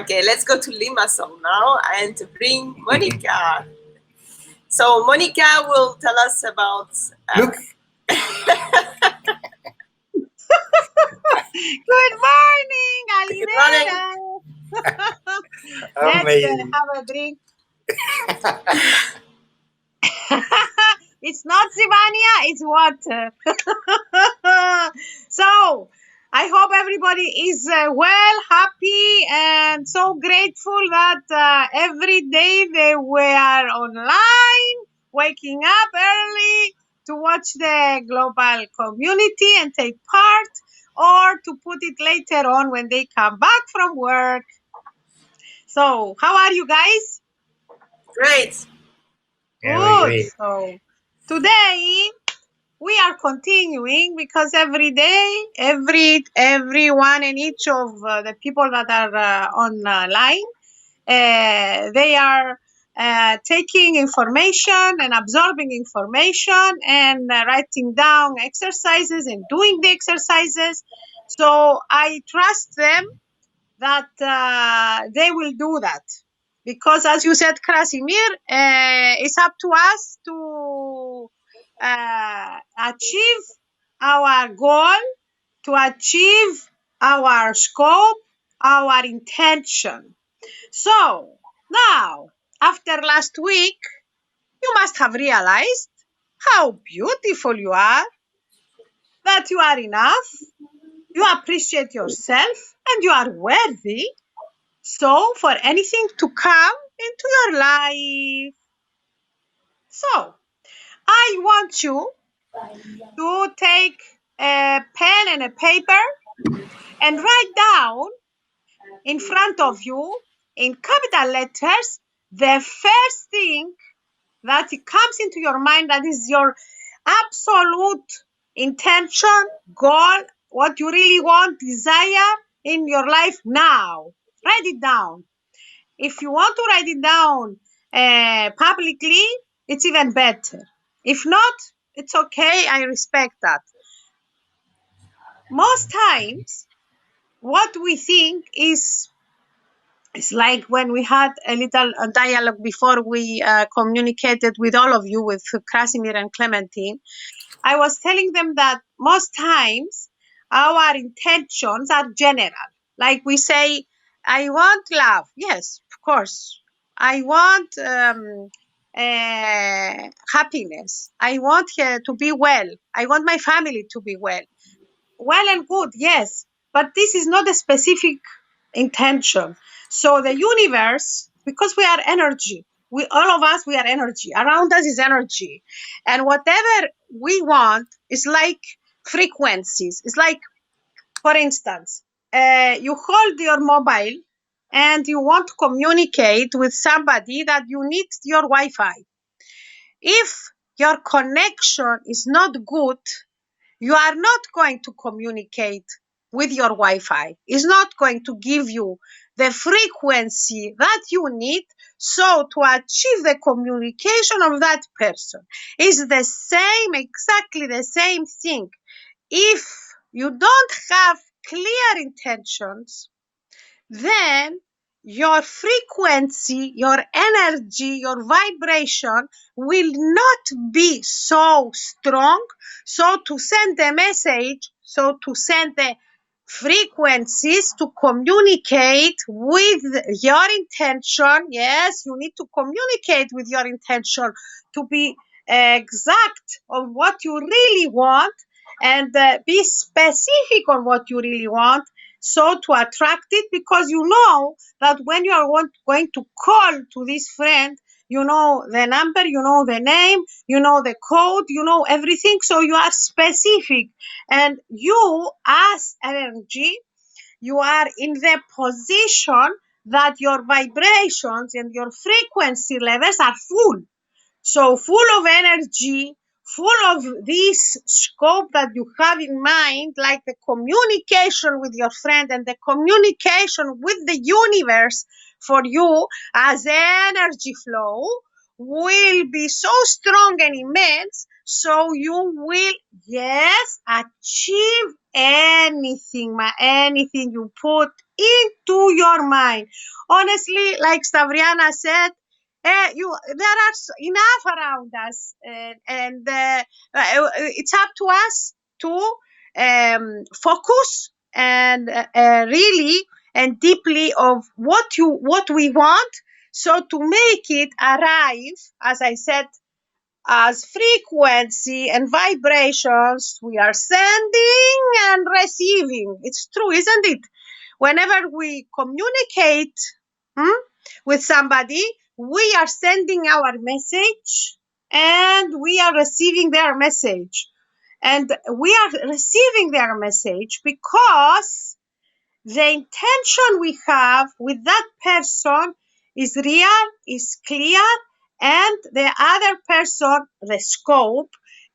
Okay, let's go to Limassol now and bring Monika. So Monika will tell us about... Look. Good morning, Alinera. Let's have a drink. It's not Sivania, it's water. So, I hope everybody is well, happy, and so grateful that every day they were online, waking up early to watch the global community and take part, or to put it later on when they come back from work. So, how are you guys? Great. Good. So, today we are continuing because every day, everyone and each of the people that are online, they are taking information and absorbing information and writing down exercises and doing the exercises. So I trust them that they will do that. Because as you said, Krasimir, it's up to us to achieve our goal, to achieve our scope, our intention. So, now, after last week, you must have realized how beautiful you are, that you are enough, you appreciate yourself, and you are worthy. So, for anything to come into your life. So, I want you to take a pen and a paper and write down in front of you in capital letters the first thing that comes into your mind, that is your absolute intention, goal, what you really want, desire in your life now. Write it down. If you want to write it down publicly, it's even better. If not, it's okay. I respect that. Most times, what we think is like when we had a little dialogue before we communicated with all of you, with Krasimir and Clementine. I was telling them that most times our intentions are general. Like we say, I want love. Yes, of course. I want happiness. I want to be well. I want my family to be well. Well and good, yes. But this is not a specific intention. So the universe, because we are energy, all of us, we are energy. Around us is energy. And whatever we want is like frequencies. It's like, for instance, you hold your mobile and you want to communicate with somebody that you need your Wi-Fi. If your connection is not good, you are not going to communicate with your Wi-Fi. It's not going to give you the frequency that you need. So to achieve the communication of that person is the same, exactly the same thing. If you don't have clear intentions, then your frequency, your energy, your vibration will not be so strong. So to send a message, so to send the frequencies to communicate with your intention. Yes, you need to communicate with your intention to be exact on what you really want and be specific on what you really want. So to attract it, because you know that when you are going to call to this friend, you know the number, you know the name, you know the code, you know everything. So you are specific, and you as energy, you are in the position that your vibrations and your frequency levels are full. So full of energy, full of this scope that you have in mind, like the communication with your friend and the communication with the universe for you as energy flow will be so strong and immense. So you will, yes, achieve anything you put into your mind. Honestly, like Stavriana said, there are enough around us, and it's up to us to focus and really and deeply of what we want, so to make it arrive, as I said, as frequency and vibrations we are sending and receiving. It's true, isn't it? Whenever we communicate with somebody, we are sending our message and we are receiving their message. And we are receiving their message because the intention we have with that person is real, is clear, and the other person, the scope,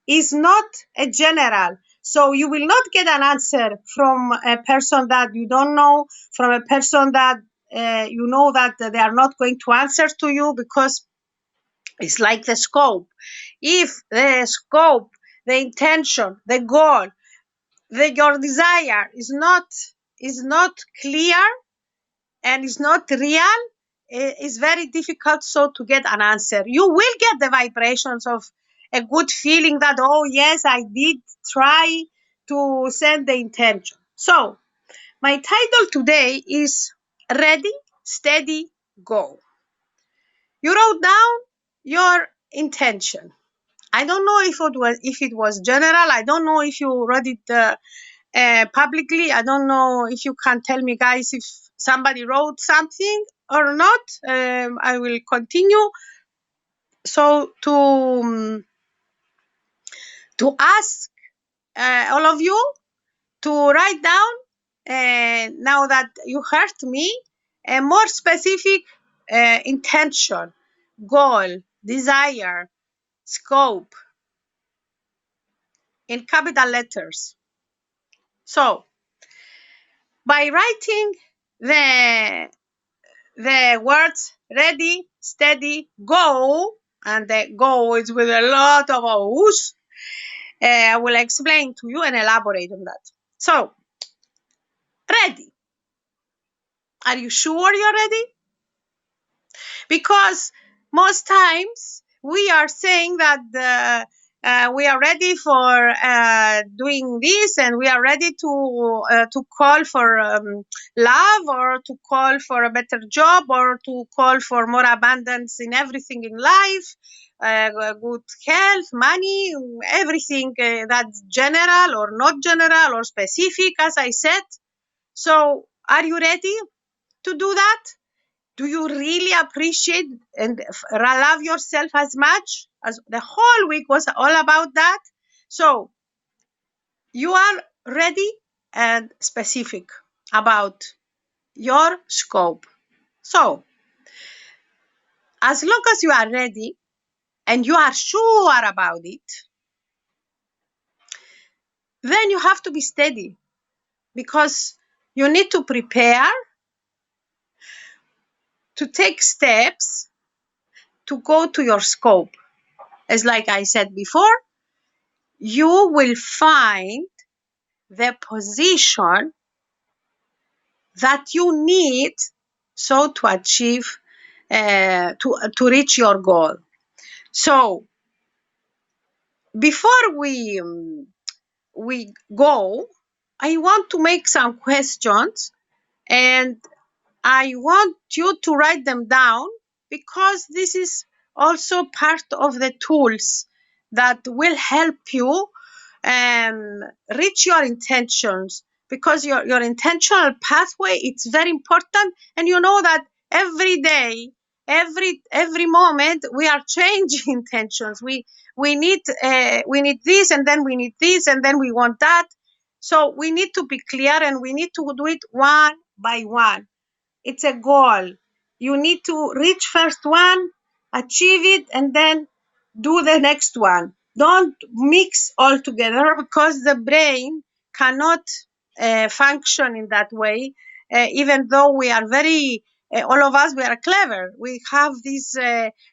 is not a general. So you will not get an answer from a person that you don't know, from a person that you know that they are not going to answer to you, because it's like the scope. If the scope, the intention, the goal, your desire is not clear and is not real, it's very difficult so to get an answer. You will get the vibrations of a good feeling that, oh yes, I did try to send the intention. So my title today is Ready, Steady, Go. You wrote down your intention. I don't know if it was general. I don't know if you wrote it publicly. I don't know if you can tell me, guys, if somebody wrote something or not. I will continue. So to ask all of you to write down, now that you heard me, a more specific intention, goal, desire, scope in capital letters. So by writing the words ready, steady, go, and the go is with a lot of O's, I will explain to you and elaborate on that. So, ready. Are you sure you're ready? Because most times we are saying that we are ready for doing this, and we are ready to call for love, or to call for a better job, or to call for more abundance in everything in life, good health, money, everything that's general or not general or specific, as I said. So are you ready to do that? Do you really appreciate and love yourself as much? As the whole week was all about that. So you are ready and specific about your scope. So as long as you are ready and you are sure about it, then you have to be steady, because you need to prepare to take steps to go to your scope. As like I said before, you will find the position that you need so to achieve, to reach your goal. So before we go, I want to make some questions, and I want you to write them down, because this is also part of the tools that will help you reach your intentions, because your intentional pathway, it's very important. And you know that every day, every moment, we are changing intentions. We need this, and then we need this, and then we want that. So we need to be clear, and we need to do it one by one. It's a goal. You need to reach first one, achieve it, and then do the next one. Don't mix all together, because the brain cannot function in that way. Even though we are very, all of us, we are clever. We have these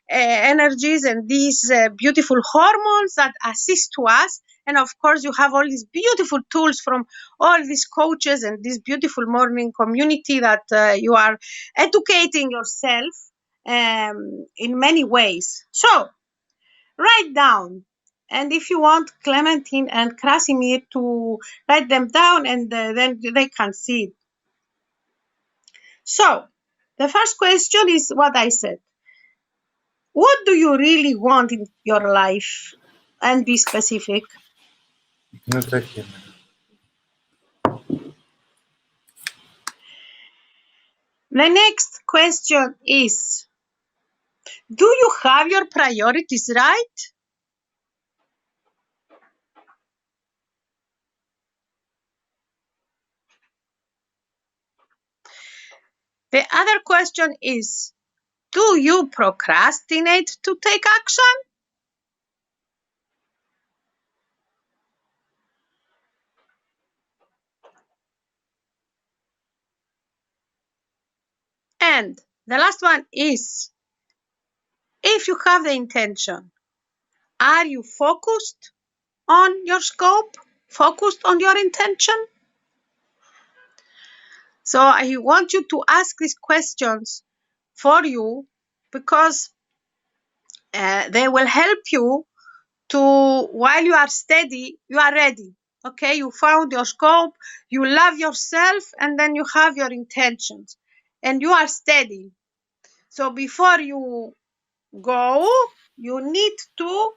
energies and these beautiful hormones that assist to us, And of course, you have all these beautiful tools from all these coaches and this beautiful morning community that you are educating yourself in many ways. So write down. And if you want Clementine and Krasimir to write them down, and then they can see it. So the first question is what I said. What do you really want in your life? And be specific. Not right here. The next question is, do you have your priorities right? The other question is, do you procrastinate to take action? And the last one is, if you have the intention, are you focused on your scope, focused on your intention? So I want you to ask these questions for you because they will help you to, while you are steady, you are ready. Okay, you found your scope, you love yourself, and then you have your intentions, and you are steady. So before you go, you need to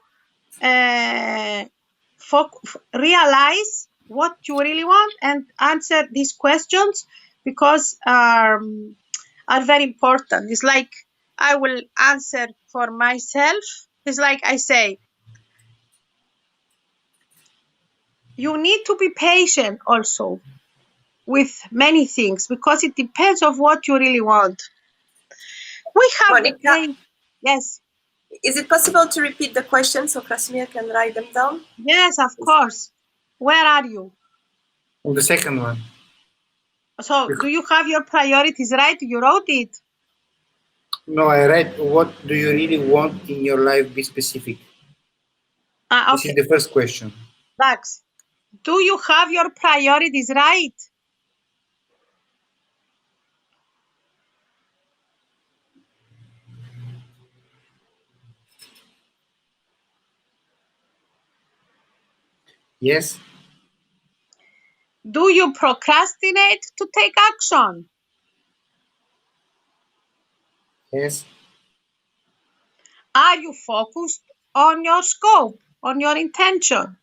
realize what you really want and answer these questions because are very important. It's like I will answer for myself. It's like I say, you need to be patient also with many things because it depends on what you really want. We have Monika, yes. is it possible to repeat the question so Krasimir can write them down? Yes, of course. Where are you? On the second one. So, do you have your priorities right? You wrote it. No, I read, what do you really want in your life? Be specific. Okay. This is the first question. Max, do you have your priorities right? Yes. Do you procrastinate to take action? Yes. Are you focused on your scope, on your intention?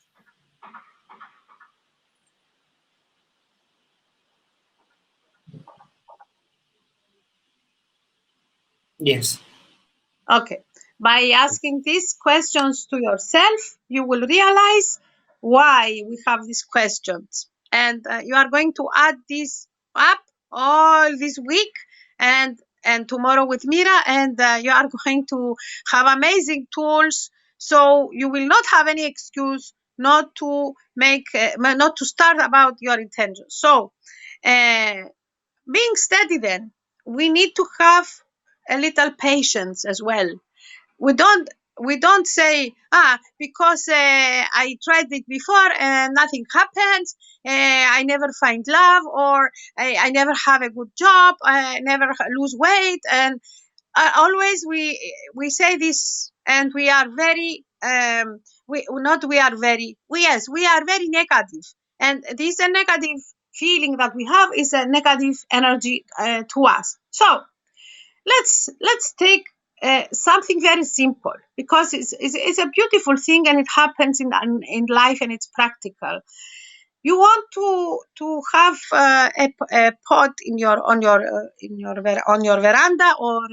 Yes. Okay. By asking these questions to yourself, you will realize why we have these questions. And you are going to add this up all this week and tomorrow with Mira, and you are going to have amazing tools. So you will not have any excuse not to not to start about your intention. So being steady, then we need to have a little patience as well. We don't say because I tried it before and nothing happens, I never find love, or I never have a good job, I never lose weight, and always we say this, and we are very we are very negative, and this a negative feeling that we have is a negative energy to us. So let's take something very simple, because it's a beautiful thing and it happens in life and it's practical. You want to have a pot on your veranda or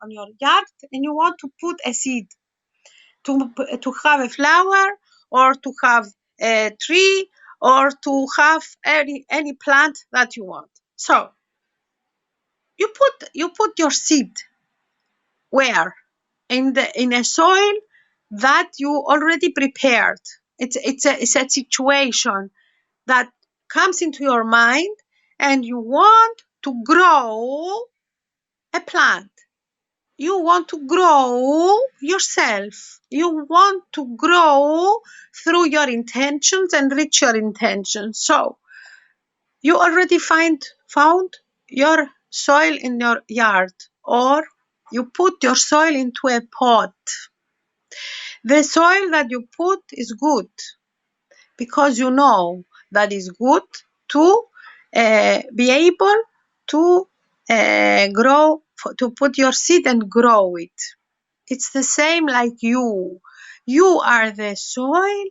on your yard, and you want to put a seed to have a flower, or to have a tree, or to have any plant that you want. So you put your seed where? In a soil that you already prepared. It's a situation that comes into your mind, and you want to grow a plant. you want to grow yourself. You want to grow through your intentions and reach your intentions. So you already found your soil in your yard, or you put your soil into a pot. The soil that you put is good because you know that is good to be able to grow, to put your seed and grow it. It's the same like you. You are the soil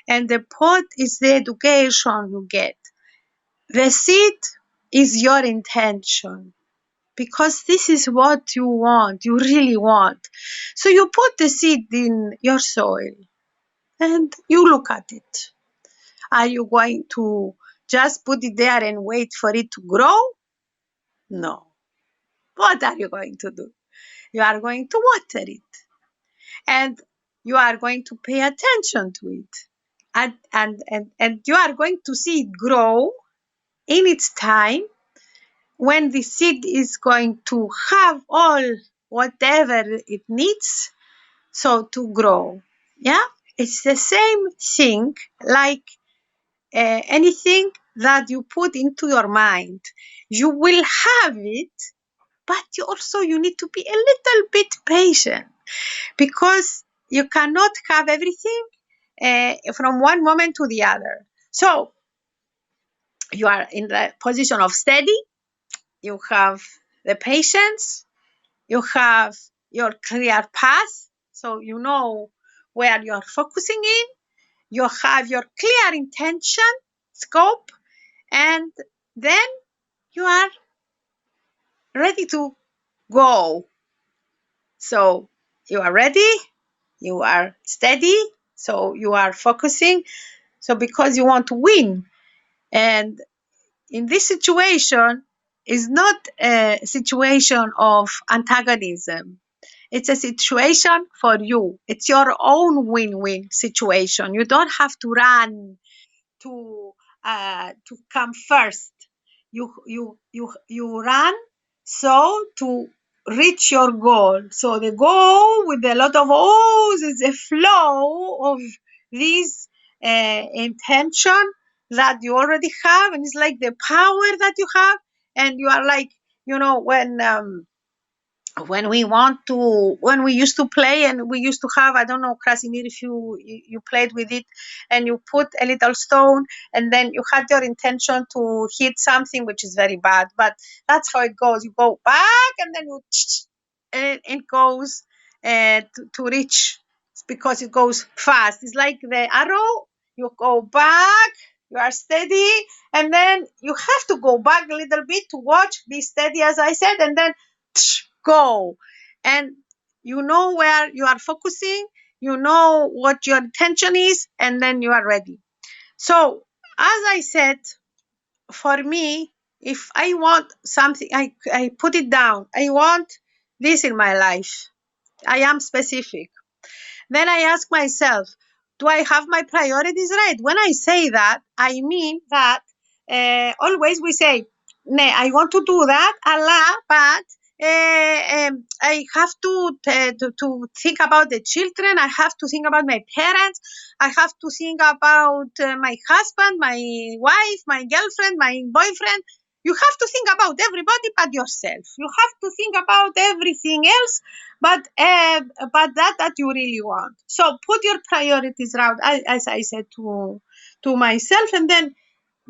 and the pot is the education you get. The seed is your intention because this is what you want, you really want. So you put the seed in your soil and you look at it. Are you going to just put it there and wait for it to grow? No. What are you going to do? You are going to water it. And you are going to pay attention to it. And you are going to see it grow in its time when the seed is going to have all whatever it needs so to grow. Yeah, it's the same thing like anything that you put into your mind. You will have it, but you need to be a little bit patient because you cannot have everything from one moment to the other. So you are in the position of steady, you have the patience, you have your clear path, so you know where you're focusing in, you have your clear intention, scope, and then you are ready to go. So you are ready, you are steady, so you are focusing, so because you want to win. And in this situation is not a situation of antagonism. It's a situation for you. It's your own win-win situation. You don't have to run to come first. You run so to reach your goal. So the goal with a lot of O's is a flow of this intention that you already have, and it's like the power that you have, and you are like, when we used to play, and we used to have, I don't know, Krasimir, if you played with it, and you put a little stone, and then you had your intention to hit something which is very bad, but that's how it goes. You go back, and then it goes to reach, because it goes fast. It's like the arrow. You go back, you are steady, and then you have to go back a little bit to watch, be steady, as I said, and then go. And you know where you are focusing, you know what your intention is, and then you are ready. So, as I said, for me, if I want something, I put it down. I want this in my life. I am specific. Then I ask myself, do I have my priorities right? When I say that, I mean that always we say, I want to do that, Allah, but I have to think about the children. I have to think about my parents. I have to think about my husband, my wife, my girlfriend, my boyfriend. You have to think about everybody but yourself. You have to think about everything else but that you really want. So put your priorities right, as I said to myself, and then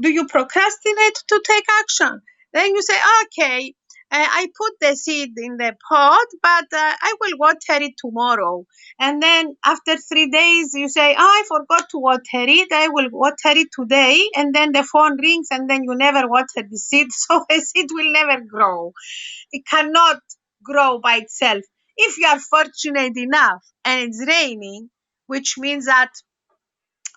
do you procrastinate to take action? Then you say, okay, I put the seed in the pot, but I will water it tomorrow. And then after 3 days, you say, I forgot to water it. I will water it today. And then the phone rings, and then you never water the seed. So the seed will never grow. It cannot grow by itself. If you are fortunate enough and it's raining, which means that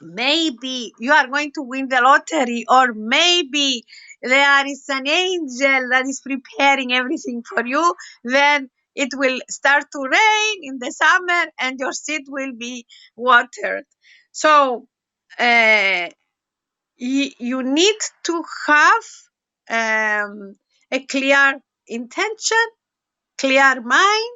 maybe you are going to win the lottery, or maybe there is an angel that is preparing everything for you, then it will start to rain in the summer and your seed will be watered. So you need to have a clear intention, clear mind,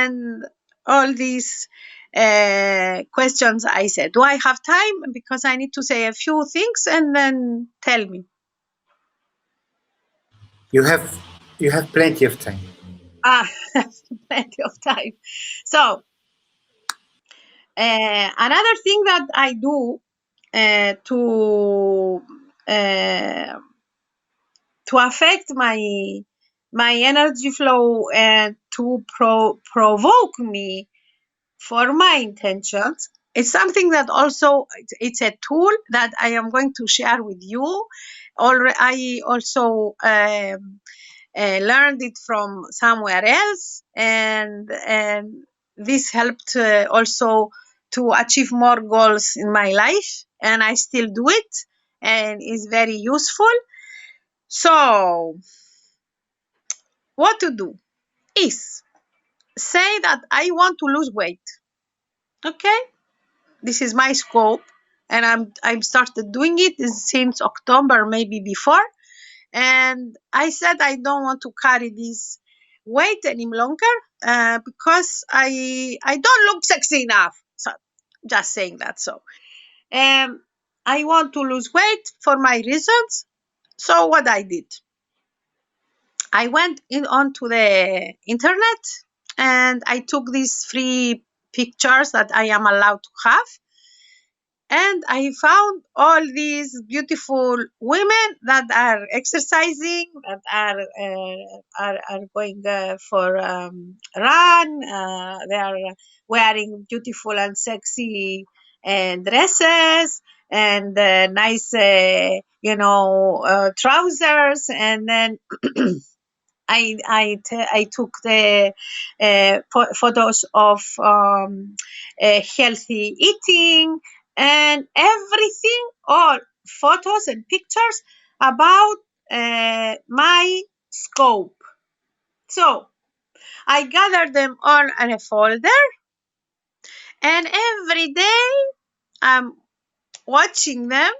and all these questions. I said, do I have time? Because I need to say a few things, and then tell me. You have plenty of time. Plenty of time. So another thing that I do to affect my energy flow and to provoke me for my intentions, it's something that also it's a tool that I am going to share with you. I also learned it from somewhere else, and this helped also to achieve more goals in my life, and I still do it, and it's very useful. So what to do is say that I want to lose weight. Okay, this is my scope, and I'm started doing it since October, maybe before. And I said I don't want to carry this weight any longer because I don't look sexy enough. So just saying that. So I want to lose weight for my reasons. So what I did, I went onto the internet and I took these free pictures that I am allowed to have. And I found all these beautiful women that are exercising, that are going for run. They are wearing beautiful and sexy dresses and nice, trousers. And then I took the photos of healthy eating and everything, all photos and pictures about my scope. So I gathered them all in a folder, and every day I'm watching them.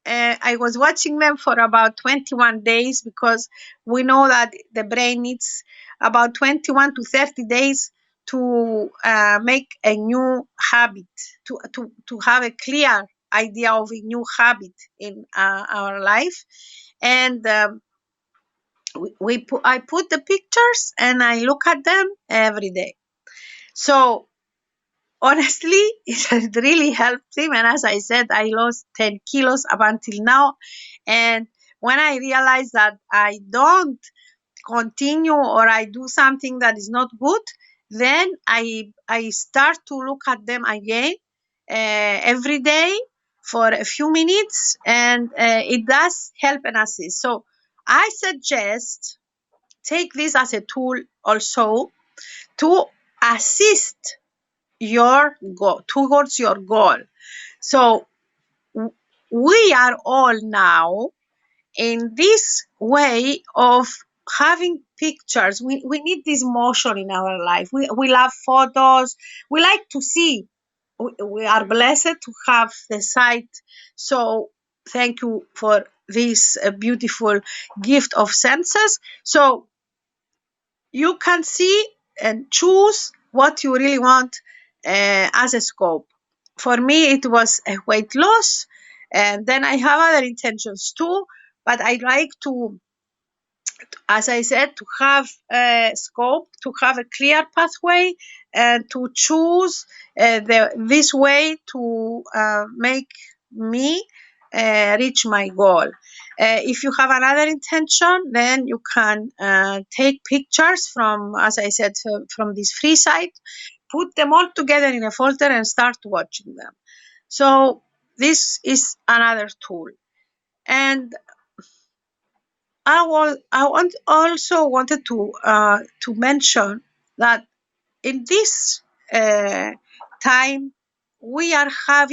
I was watching them for about 21 days because we know that the brain needs about 21 to 30 days to make a new habit, to have a clear idea of a new habit in our life. And I put the pictures and I look at them every day. So honestly, it really helped him. And as I said, I lost 10 kilos up until now. And when I realized that I don't continue or I do something that is not good, then I start to look at them again every day for a few minutes, and it does help and assist. So I suggest take this as a tool also to assist your goal, towards your goal. So we are all now in this way of having pictures. We need this motion in our life. We love photos. We like to see. We are blessed to have the sight. So thank you for this beautiful gift of senses. So you can see and choose what you really want as a scope. For me, it was a weight loss, and then I have other intentions too, but I like to, as I said, to have a scope, to have a clear pathway, and to choose this way to make me reach my goal. If you have another intention, then you can take pictures from, as I said, from this free site, put them all together in a folder and start watching them. So this is another tool. And I also wanted to mention that in this time we have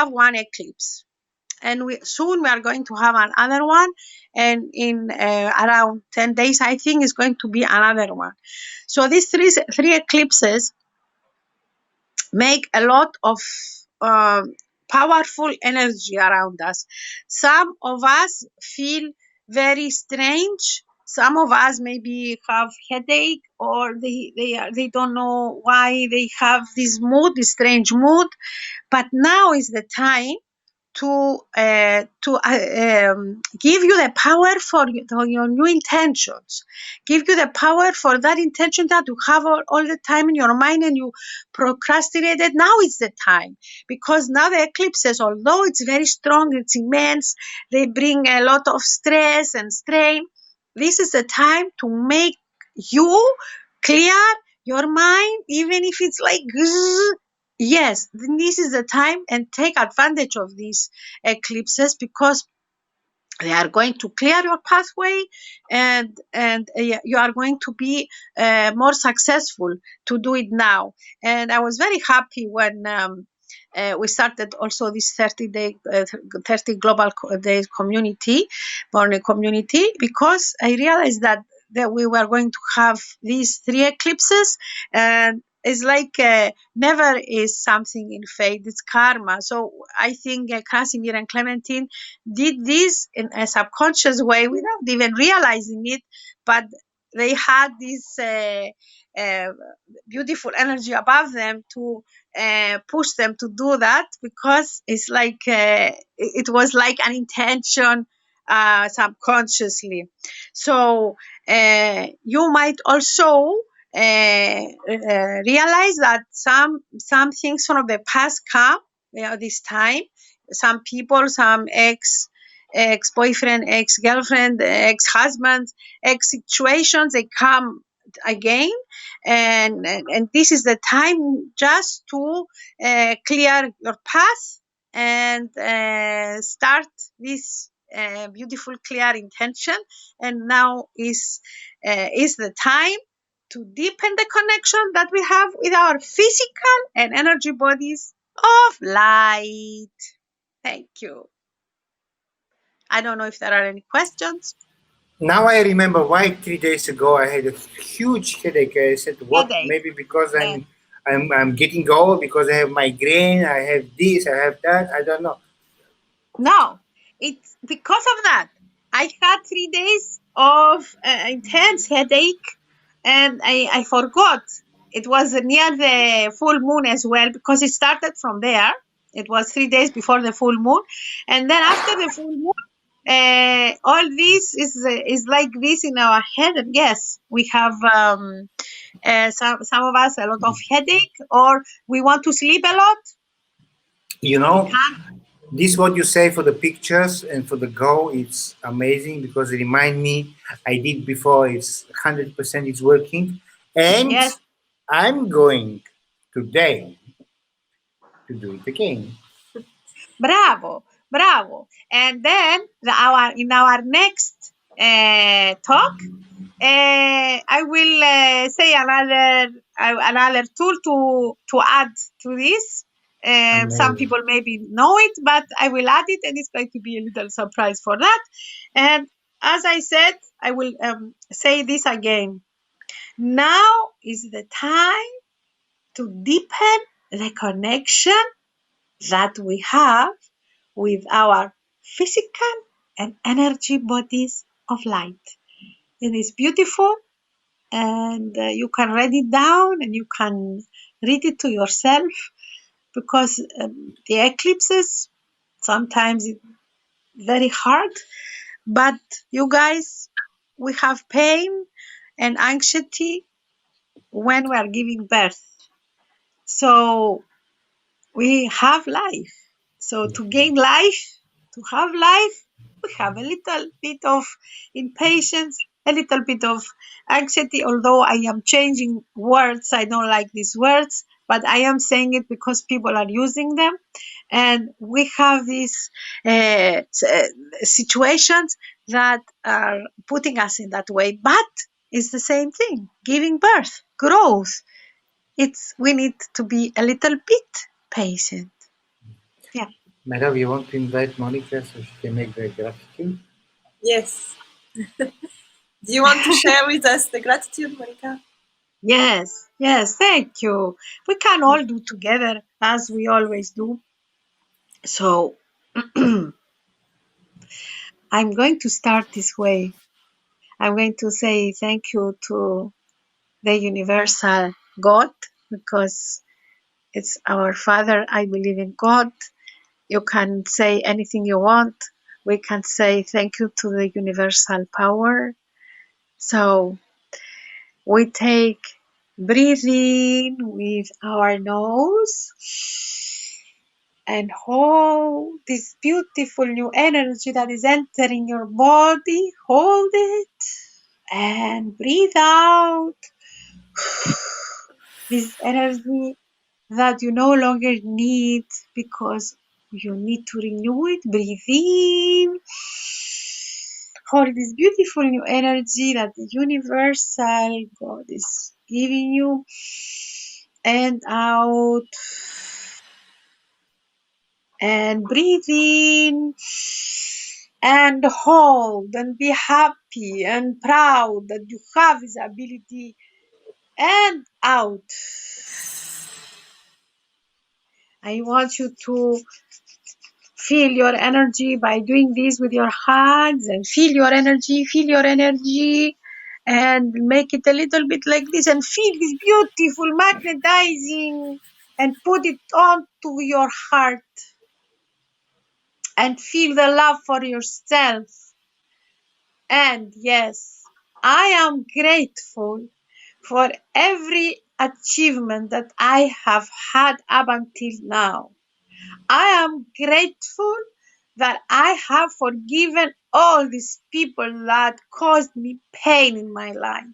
one eclipse, and soon we are going to have another one, and in around 10 days I think is going to be another one. So these three eclipses make a lot of powerful energy around us. Some of us feel very strange. some of us maybe have headache, or they don't know why they have this mood, this strange mood. But now is the time to give you the power for your new intentions, give you the power for that intention that you have all the time in your mind and you procrastinated. Now is the time, because now the eclipses, although it's very strong, it's immense, they bring a lot of stress and strain. This is the time to make you clear your mind, even if it's like yes, this is the time, and take advantage of these eclipses, because they are going to clear your pathway, and you are going to be more successful to do it now. And I was very happy when we started also this 30 global days community, Born community, because I realized that we were going to have these 3 eclipses, and it's like never is something in fate, it's karma. So I think Krasimir and Clementine did this in a subconscious way without even realizing it, but they had this beautiful energy above them to push them to do that, because it's like it was like an intention subconsciously. So you might also realize that some things from the past come this time. Some people, some ex-boyfriend, ex-girlfriend, ex-husband, ex-situations, they come again, and this is the time just to clear your path and start this beautiful clear intention. And now is the time to deepen the connection that we have with our physical and energy bodies of light. Thank you. I don't know if there are any questions. Now I remember why 3 days ago I had a huge headache. I said, "What? Headache. Maybe because I'm getting old, because I have migraine, I have this, I have that. I don't know." No, it's because of that. I had 3 days of intense headache, and I forgot. It was near the full moon as well, because it started from there. It was 3 days before the full moon, and then after the full moon, all this is like this in our head. And yes, we have some of us a lot of headache, or we want to sleep a lot. You know, this what you say for the pictures and for the go, it's amazing, because it remind me I did before. It's 100% it's working, and Yes. I'm going today to do it again. Bravo. And then in our next talk, I will say another tool to add to this. Some people maybe know it, but I will add it, and it's going to be a little surprise for that. And as I said, I will say this again. Now is the time to deepen the connection that we have with our physical and energy bodies of light. It is beautiful, and you can write it down and you can read it to yourself, because the eclipses sometimes it's very hard, but you guys, we have pain and anxiety when we are giving birth. So we have life. So to gain life, to have life, we have a little bit of impatience, a little bit of anxiety, although I am changing words. I don't like these words, but I am saying it because people are using them. And we have these situations that are putting us in that way, but it's the same thing, giving birth, growth. We need to be a little bit patient. Yeah. Madam, you want to invite Monika so she can make the gratitude? Yes. Do you want to share with us the gratitude, Monika? Yes, thank you. We can all do together as we always do. So I'm going to start this way. I'm going to say thank you to the universal God, because it's our Father. I believe in God. You can say anything you want. We can say thank you to the universal power. So we take breathing with our nose and hold this beautiful new energy that is entering your body. Hold it and breathe out this energy that you no longer need because you need to renew it. Breathe in. Hold this beautiful new energy that the universal God is giving you. And out. And breathe in. And hold. And be happy and proud that you have this ability. And out. I want you to feel your energy by doing this with your hands, and feel your energy, and make it a little bit like this, and feel this beautiful magnetizing, and put it onto your heart, and feel the love for yourself. And yes, I am grateful for every achievement that I have had up until now. I am grateful that I have forgiven all these people that caused me pain in my life.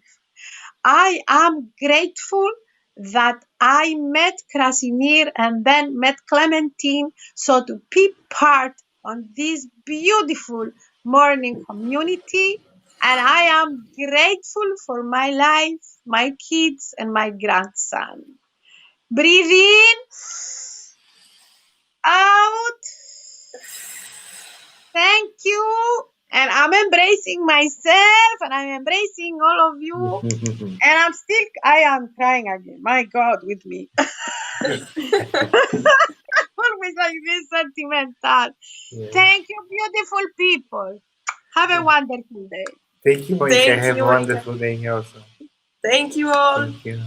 I am grateful that I met Krasimir and then met Clementine, so to be part on this beautiful morning community. And I am grateful for my life, my kids, and my grandson. Breathe in. Out. Thank you. And I'm embracing myself, and I'm embracing all of you. And I am crying again. My God, with me. Always like this sentimental. Yeah. Thank you, beautiful people. Have a wonderful day. Thank you, Monika. Thank Have you, a Monika. wonderful day also. Thank you all. Thank you.